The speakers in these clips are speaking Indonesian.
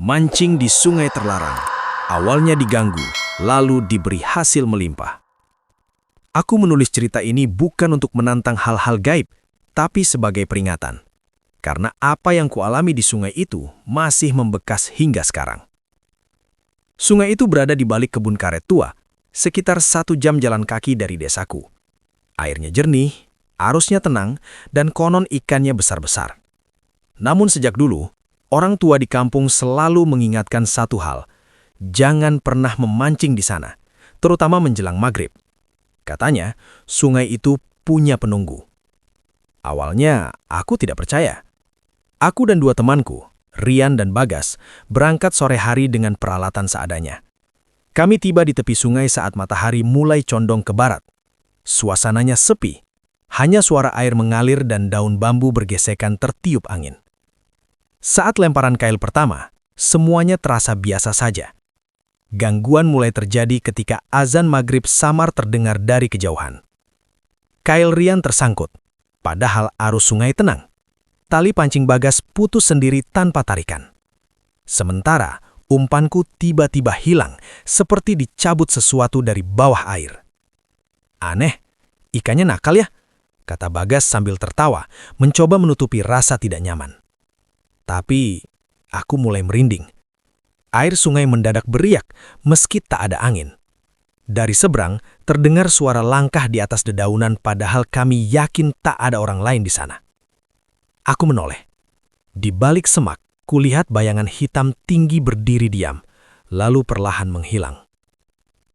Mancing di sungai terlarang. Awalnya diganggu, lalu diberi hasil melimpah. Aku menulis cerita ini bukan untuk menantang hal-hal gaib, tapi sebagai peringatan. Karena apa yang kualami di sungai itu masih membekas hingga sekarang. Sungai itu berada di balik kebun karet tua, sekitar 1 jam jalan kaki dari desaku. Airnya jernih, arusnya tenang, dan konon ikannya besar-besar. Namun sejak dulu, orang tua di kampung selalu mengingatkan satu hal, jangan pernah memancing di sana, terutama menjelang maghrib. Katanya, sungai itu punya penunggu. Awalnya, aku tidak percaya. Aku dan 2 temanku, Rian dan Bagas, berangkat sore hari dengan peralatan seadanya. Kami tiba di tepi sungai saat matahari mulai condong ke barat. Suasananya sepi, hanya suara air mengalir dan daun bambu bergesekan tertiup angin. Saat lemparan kail pertama, semuanya terasa biasa saja. Gangguan mulai terjadi ketika azan maghrib samar terdengar dari kejauhan. Kail Rian tersangkut, padahal arus sungai tenang. Tali pancing Bagas putus sendiri tanpa tarikan. Sementara umpanku tiba-tiba hilang, seperti dicabut sesuatu dari bawah air. Aneh, ikannya nakal ya, kata Bagas sambil tertawa, mencoba menutupi rasa tidak nyaman. Tapi aku mulai merinding. Air sungai mendadak beriak meski tak ada angin. Dari seberang terdengar suara langkah di atas dedaunan padahal kami yakin tak ada orang lain di sana. Aku menoleh. Di balik semak, kulihat bayangan hitam tinggi berdiri diam, lalu perlahan menghilang.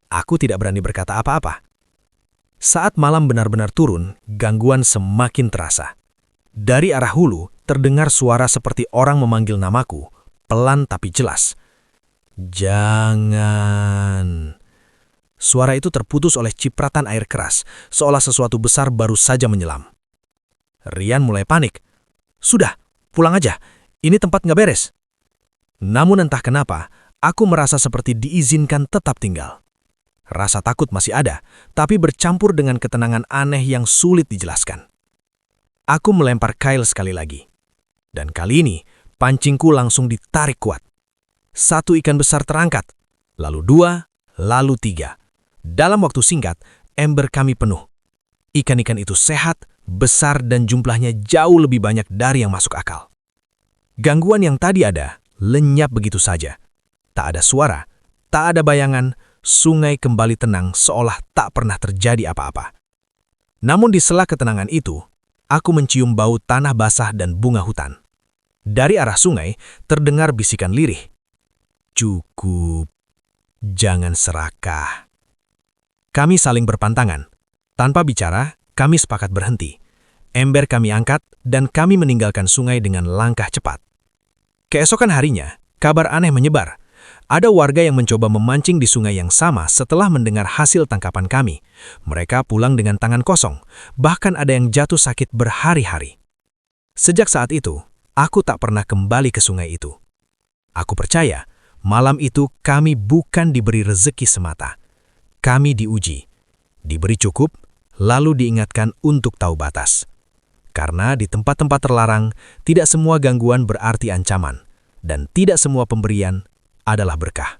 Aku tidak berani berkata apa-apa. Saat malam benar-benar turun, gangguan semakin terasa. Dari arah hulu terdengar suara seperti orang memanggil namaku, pelan tapi jelas. Jangan. Suara itu terputus oleh cipratan air keras, seolah sesuatu besar baru saja menyelam. Rian mulai panik. Sudah, pulang aja. Ini tempat nggak beres. Namun entah kenapa, aku merasa seperti diizinkan tetap tinggal. Rasa takut masih ada, tapi bercampur dengan ketenangan aneh yang sulit dijelaskan. Aku melempar kail sekali lagi. Dan kali ini, pancingku langsung ditarik kuat. 1 ikan besar terangkat, lalu 2, lalu 3. Dalam waktu singkat, ember kami penuh. Ikan-ikan itu sehat, besar dan jumlahnya jauh lebih banyak dari yang masuk akal. Gangguan yang tadi ada, lenyap begitu saja. Tak ada suara, tak ada bayangan, sungai kembali tenang seolah tak pernah terjadi apa-apa. Namun di sela ketenangan itu, aku mencium bau tanah basah dan bunga hutan. Dari arah sungai terdengar bisikan lirih. Cukup, jangan serakah. Kami saling berpantangan. Tanpa bicara, kami sepakat berhenti. Ember kami angkat dan kami meninggalkan sungai dengan langkah cepat. Keesokan harinya, kabar aneh menyebar. Ada warga yang mencoba memancing di sungai yang sama setelah mendengar hasil tangkapan kami. Mereka pulang dengan tangan kosong, bahkan ada yang jatuh sakit berhari-hari. Sejak saat itu, aku tak pernah kembali ke sungai itu. Aku percaya, malam itu kami bukan diberi rezeki semata. Kami diuji, diberi cukup, lalu diingatkan untuk tahu batas. Karena di tempat-tempat terlarang, tidak semua gangguan berarti ancaman, dan tidak semua pemberian adalah berkah.